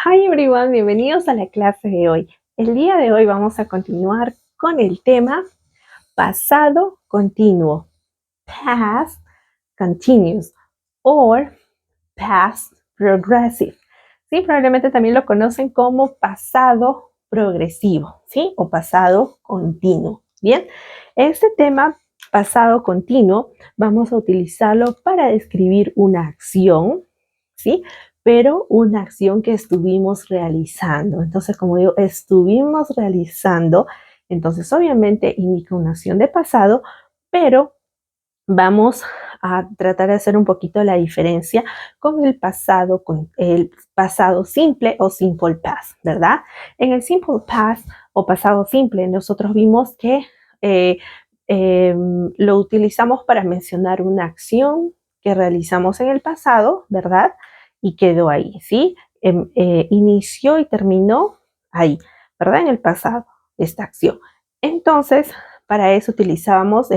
Hi everyone, bienvenidos a la clase de hoy. El día de hoy vamos a continuar con el tema pasado continuo, past continuous or past progressive. Sí, probablemente también lo conocen como pasado progresivo, ¿sí? O pasado continuo. Bien, este tema pasado continuo vamos a utilizarlo para describir una acción, ¿sí? Pero una acción que estuvimos realizando. Entonces, como digo, estuvimos realizando, entonces obviamente indica una acción de pasado, pero vamos a tratar de hacer un poquito la diferencia con el pasado simple o simple past, ¿verdad? En el simple past o pasado simple, nosotros vimos que eh, lo utilizamos para mencionar una acción que realizamos en el pasado, ¿verdad? Y quedó ahí, ¿sí? Inició y terminó ahí, ¿verdad? En el pasado, esta acción. Entonces, para eso utilizábamos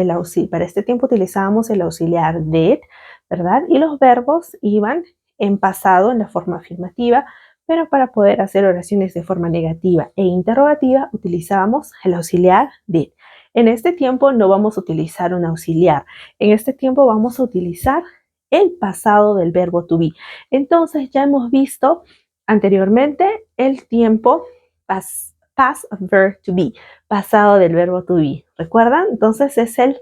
para este tiempo utilizábamos el auxiliar did, ¿verdad? Y los verbos iban en pasado en la forma afirmativa, pero para poder hacer oraciones de forma negativa e interrogativa utilizábamos el auxiliar did. En este tiempo no vamos a utilizar un auxiliar. En este tiempo vamos a utilizar el pasado del verbo to be. Entonces ya hemos visto anteriormente el tiempo past verb to be, pasado del verbo to be. ¿Recuerdan? Entonces es el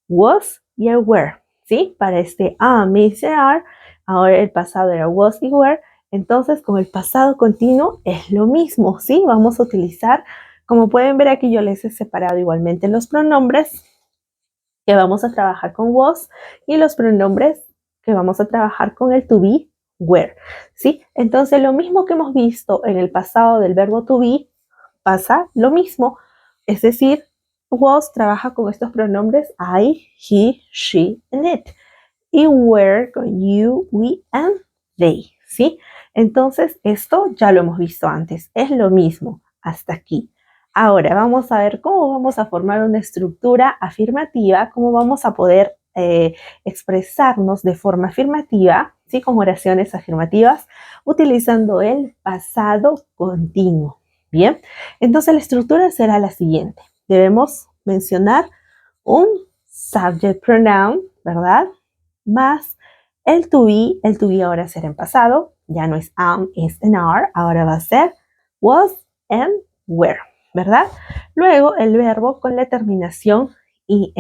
was y el were, ¿sí? Para este is, are, ahora el pasado era was y were. Entonces con el pasado continuo es lo mismo, ¿sí? Vamos a utilizar, como pueden ver aquí yo les he separado igualmente los pronombres que vamos a trabajar con was y los pronombres que vamos a trabajar con el to be, were, ¿sí? Entonces lo mismo que hemos visto en el pasado del verbo to be, pasa lo mismo, es decir, was trabaja con estos pronombres I, he, she, and it. Y were con you, we, and they, ¿sí? Entonces, esto ya lo hemos visto antes, es lo mismo hasta aquí. Ahora vamos a ver cómo vamos a formar una estructura afirmativa, cómo vamos a poder expresarnos de forma afirmativa, ¿sí? Con oraciones afirmativas, utilizando el pasado continuo. Bien, entonces la estructura será la siguiente. Debemos mencionar un subject pronoun, ¿verdad? Más el to be ahora será en pasado, ya no es am, es en are, ahora va a ser was and were, ¿verdad? Luego el verbo con la terminación ing,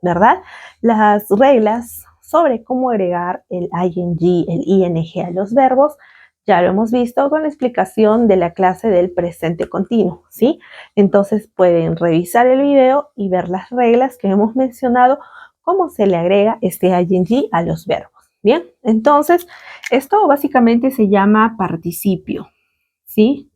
¿verdad? Las reglas sobre cómo agregar el ing, el ing a los verbos, ya lo hemos visto con la explicación de la clase del presente continuo, ¿sí? Entonces pueden revisar el video y ver las reglas que hemos mencionado, cómo se le agrega este ing a los verbos. Bien, entonces esto básicamente se llama participio, ¿sí?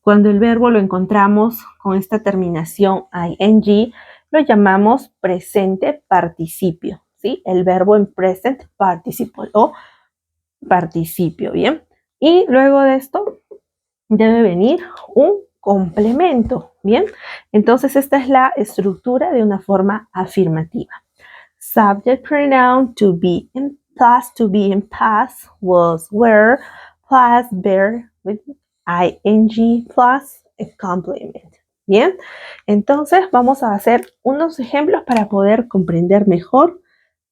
Cuando el verbo lo encontramos con esta terminación ing, lo llamamos presente participio, ¿sí? El verbo en present participle o participio, ¿bien? Y luego de esto debe venir un complemento, ¿bien? Entonces esta es la estructura de una forma afirmativa. Subject pronoun to be in past was, were, plus bear with ing plus a complement. Bien, entonces vamos a hacer unos ejemplos para poder comprender mejor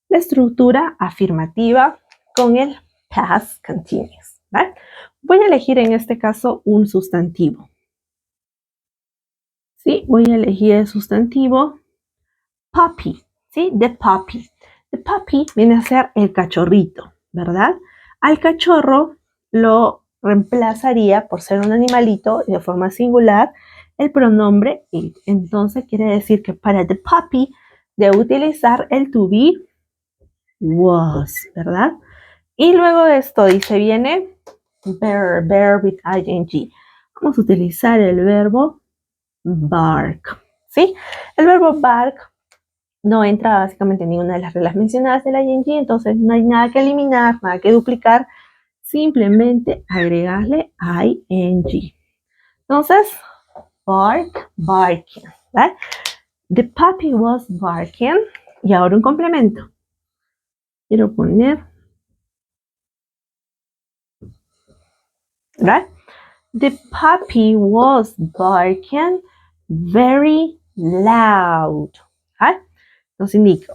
la estructura afirmativa con el past continuous, ¿vale? Voy a elegir en este caso un sustantivo. ¿Sí? Voy a elegir el sustantivo puppy, ¿sí? The puppy. The puppy viene a ser el cachorrito, ¿verdad? Al cachorro lo reemplazaría, por ser un animalito de forma singular, el pronombre it. Entonces quiere decir que para the puppy debo utilizar el to be was, ¿verdad? Y luego de esto dice, viene bear with ing. Vamos a utilizar el verbo bark, ¿sí? El verbo bark no entra básicamente en ninguna de las reglas mencionadas del ing, entonces no hay nada que eliminar, nada que duplicar, simplemente agregarle ing. Entonces, bark, barking, ¿vale? The puppy was barking. Y ahora un complemento. Quiero poner Right? The puppy was barking very loud. ¿Ah? Nos indica,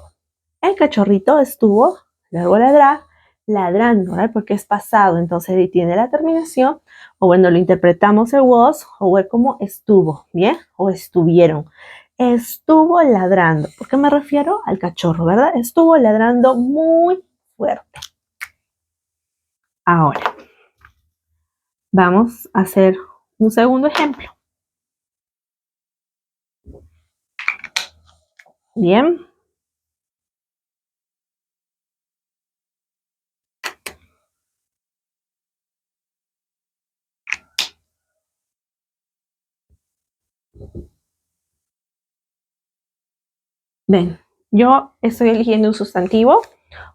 el cachorrito estuvo, luego ladrar, ladrando, ¿right? Porque es pasado, entonces ahí tiene la terminación, o bueno, lo interpretamos el was, o el como estuvo, ¿bien? O estuvieron. Estuvo ladrando. ¿Por qué me refiero? Al cachorro, ¿verdad? Estuvo ladrando muy fuerte. Ahora, vamos a hacer un segundo ejemplo. Bien. Ven, yo estoy eligiendo un sustantivo.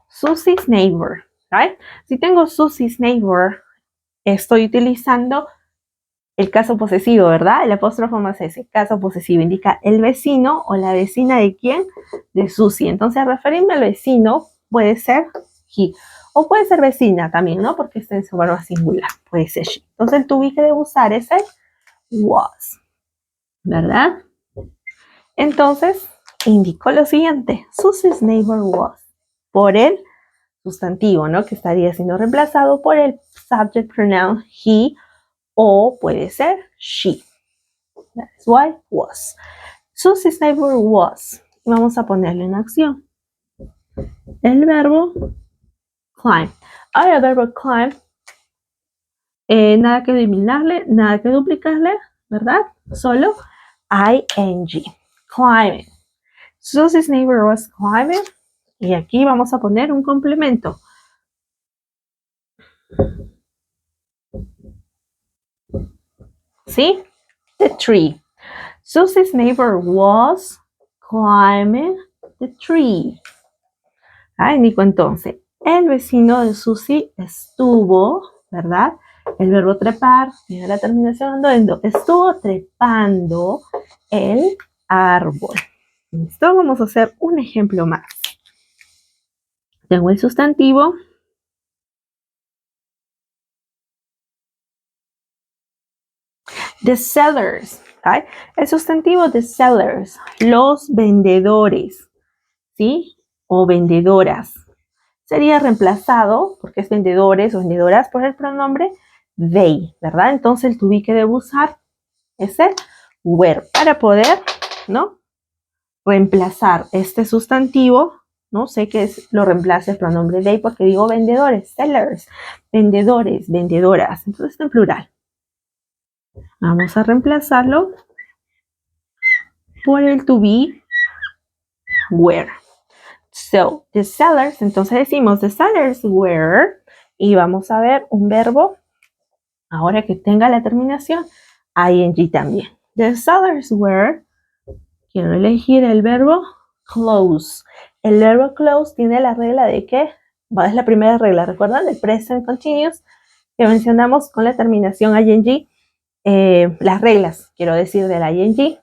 Susie's neighbor, ¿right? Si tengo Susie's neighbor, estoy utilizando el caso posesivo, ¿verdad? El apóstrofo más ese, caso posesivo, indica el vecino o la vecina de quién, de Susie. Entonces, referirme al vecino puede ser he, o puede ser vecina también, ¿no? Porque está en su verbo singular, puede ser she. Entonces, el to be que debo usar es el was, ¿verdad? Entonces, indicó lo siguiente, Susie's neighbor was, por el sustantivo, ¿no? Que estaría siendo reemplazado por el subject pronoun he, o puede ser she. That's why was. Susie's neighbor was. Vamos a ponerle en acción. El verbo climb. Ahora el verbo climb, nada que eliminarle, nada que duplicarle, ¿verdad? Solo ing. Climbing. Susie's neighbor was climbing. Y aquí vamos a poner un complemento. ¿Sí? The tree. Susie's neighbor was climbing the tree. Ah, indico entonces, el vecino de Susie estuvo, ¿verdad? El verbo trepar, tiene la terminación andando, estuvo trepando el árbol. ¿Listo? Vamos a hacer un ejemplo más. Tengo el sustantivo. The sellers, ¿right? El sustantivo the sellers, los vendedores, ¿sí? O vendedoras. Sería reemplazado, porque es vendedores o vendedoras, por el pronombre they, ¿verdad? Entonces el to be que debo usar es el were para poder, ¿no? Reemplazar este sustantivo, ¿no? Sé que lo reemplaza el pronombre they porque digo vendedores, sellers, vendedores, vendedoras. Entonces está en plural. Vamos a reemplazarlo por el to be were. So, the sellers, entonces decimos the sellers were, y vamos a ver un verbo, ahora que tenga la terminación, ing también. The sellers were, quiero elegir el verbo close. El verbo close tiene la regla de que, es la primera regla, ¿recuerdan? El present continuous, que mencionamos con la terminación ing, las reglas, quiero decir, del ing.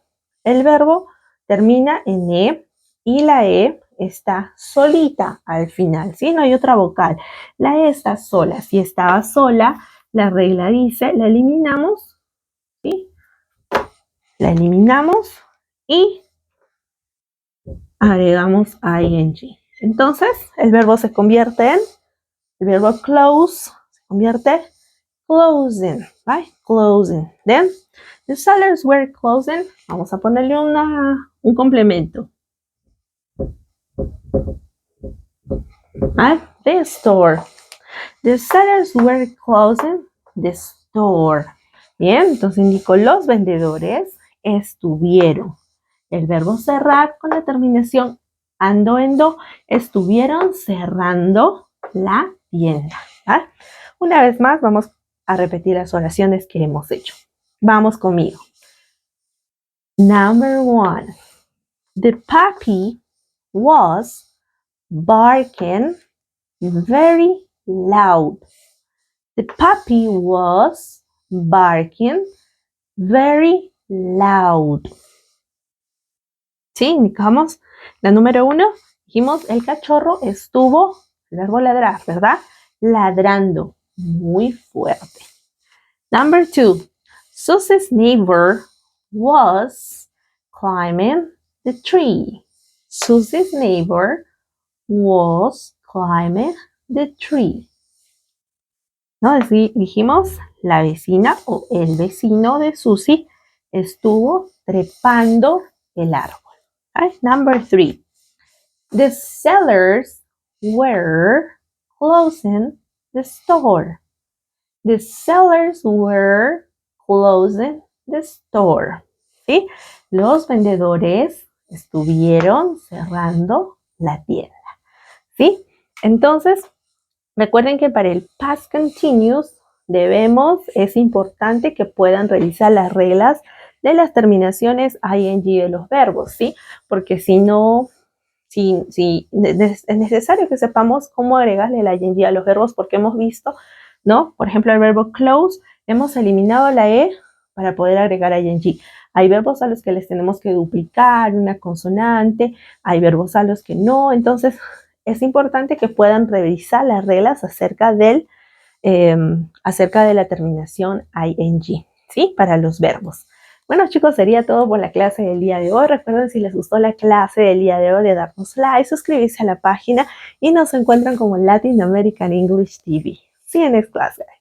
El verbo termina en e, y la e está solita al final, ¿sí? No hay otra vocal. La e está sola. Si estaba sola, la regla dice, la eliminamos, ¿sí? La eliminamos y agregamos ing. Entonces, el verbo se convierte en, el verbo close se convierte closing, right? Closing. Then, the sellers were closing. Vamos a ponerle un complemento. Right? The store. The sellers were closing the store. Bien, entonces indicó los vendedores estuvieron. El verbo cerrar con la terminación ando, endo, estuvieron cerrando la tienda. ¿Vale? Una vez más vamos a repetir las oraciones que hemos hecho. Vamos conmigo. Number 1. The puppy was barking very loud. The puppy was barking very loud. ¿Sí? Indicamos la número 1. Dijimos el cachorro estuvo, el verbo ladrar, ¿verdad? Ladrando muy fuerte. Number 2. Susie's neighbor was climbing the tree. Susie's neighbor was climbing the tree. ¿No? Dijimos, la vecina o el vecino de Susie estuvo trepando el árbol. Right? Number 3. The sellers were closing the store. The sellers were closing the store. ¿Sí? Los vendedores estuvieron cerrando la tienda. ¿Sí? Entonces, recuerden que para el past continuous es importante que puedan revisar las reglas de las terminaciones ing de los verbos, ¿sí? Porque si no, es necesario que sepamos cómo agregarle el ing a los verbos porque hemos visto, ¿no? Por ejemplo, el verbo close, hemos eliminado la e para poder agregar ing. Hay verbos a los que les tenemos que duplicar una consonante, hay verbos a los que no, entonces es importante que puedan revisar las reglas acerca de la terminación ing, ¿sí? Para los verbos. Bueno, chicos, sería todo por la clase del día de hoy. Recuerden, si les gustó la clase del día de hoy, de darnos like, suscribirse a la página y nos encuentran como Latin American English TV. See you next class, guys.